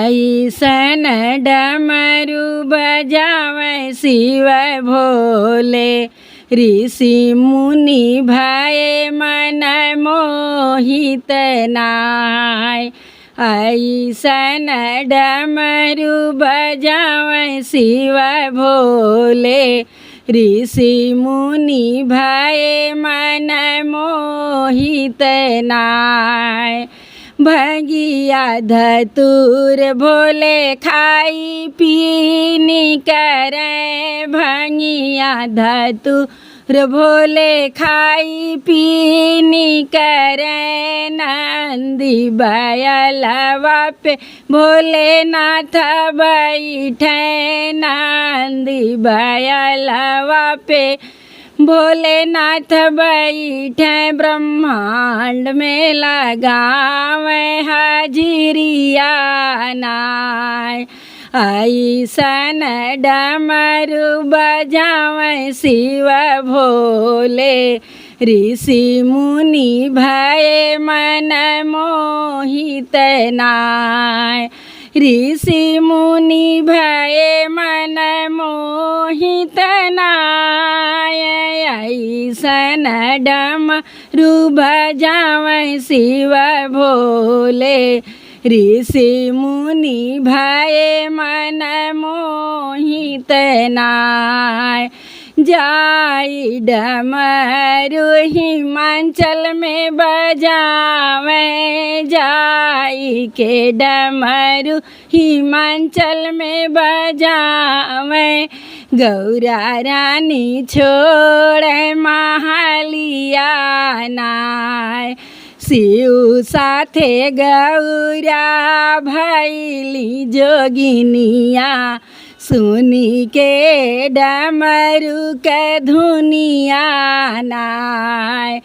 ऐसन डमरू बजावे शिव भोले। ऋषि मुनि भये मन मोहित नाय। ऐसन डमरू बजावे शिव भोले। ऋषि मुनि भये मन मोहित नाय। भंगिया धतूर भोले खाई पीनी करे। भंगिया धतूर भोले खाई पीनी करे। नंदी बैलवा पे भोलेनाथ बैठे। नंदी बैलवा पे भोलेनाथ बैठे। ब्रह्मांड में लगावे हाजिरिया नाय। ऐसन डमरू बजावे शिव भोले। ऋषि मुनि भये मन मोहित नाय। ऋषि मुनि भये मन मोहित नाय। ऐसन डमरू बजावे शिव भोले। ऋषि मुनि भये मन मोहित नाय। जाई डमरू हिमाचल में बजावे। जाई के डमरू हिमाचल में बजावे। गौरा रानी छोड़े महालिया नाय। शिव साथे गौरा भैली जोगिनिया। सुनी के डमरू के धुनिया नाय।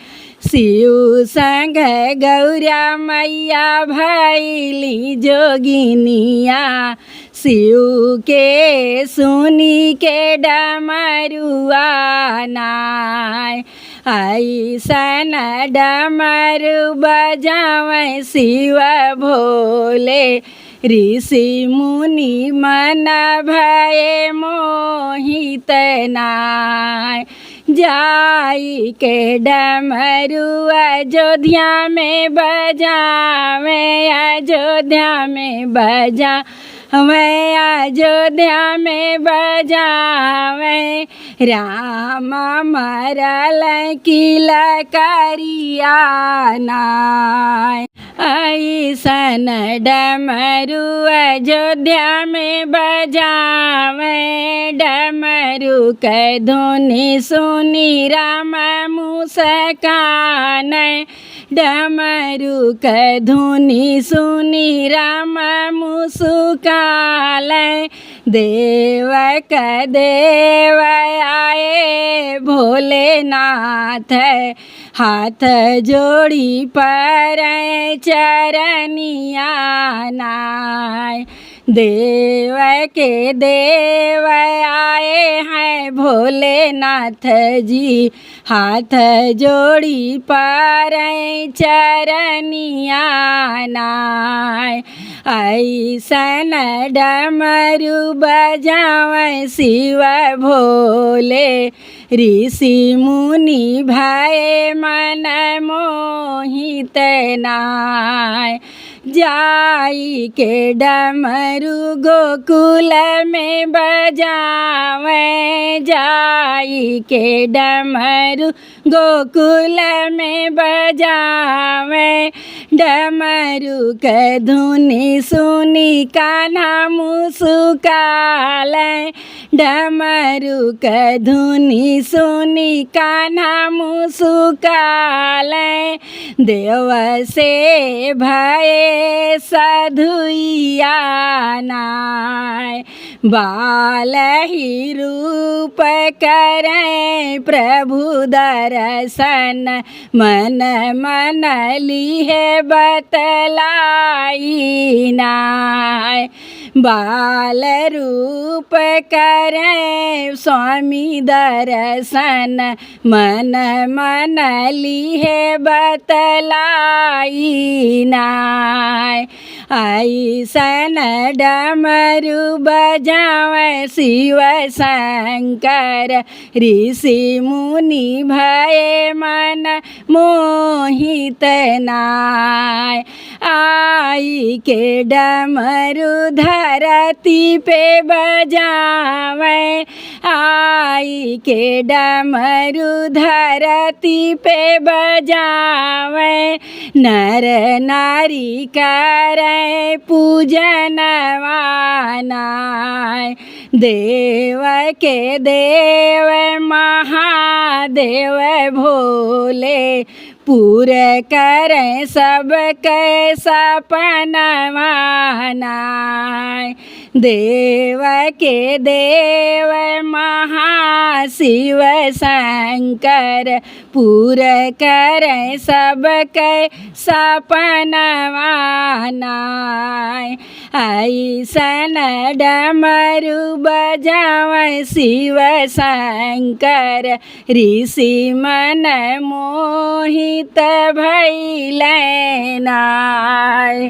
शिव संग गौरा मैया भैली जोगिनिया। शिव के सुनी के डमरुआ नाय। ऐसन डमरू बजावे शिव भोले। ऋषि मुनि मन भये मोहित नाय। जाई के डमरू अयोध्या में बजावे। अयोध्या में बजावे। अयोध्या में बजावे। राम मरल किला करिया नाय। ऐसन डमरू अयोध्या में बजावे। डमरू के धुनी सुनी राम मुस्कान। डमरू के धुनी सुनी राम मुस्कान। देव का देव आए भोलेनाथ। हाथ जोड़ी पर चरनिया नाय। देव के देव आए हैं भोलेनाथ जी। हाथ जोड़ी पर चरनिया नाय। ऐसन डमरू बजावे शिव भोले। ऋषि मुनि भये मन मोहित नाय। जाई के डमरू गोकुल में बजावे। जाई के डमरू गोकुल में बजावे। डमरू के धुनी सुनी कान्हा मुस्काले। डमरू के धुनी सुनी कान्हा मुस्काले। देव से भये साधुइया नाय। बाल ही रूप करे प्रभु दर्शन। मन मन ली है बतलाई नाय। बाल रूप करे स्वामी दर्शन मन मन लिहे बतलाई नाय ऐसन डमरू बजावे शिव शंकर ऋषि मुनि भये मन मोहित नाय आई के डमरू धरती पे बजावे आई के डमरू धरती पे बजावे नर नारी करे पूजन वानाय देव के देव महादेव भोले पूरे करें सब के सपनवानाय देव के देव महाशिव शंकर पूरे करें सब के सपनवानाय ऐसन डमरू बजावे शिव शंकर ऋषि मन मोहित भैले नाय।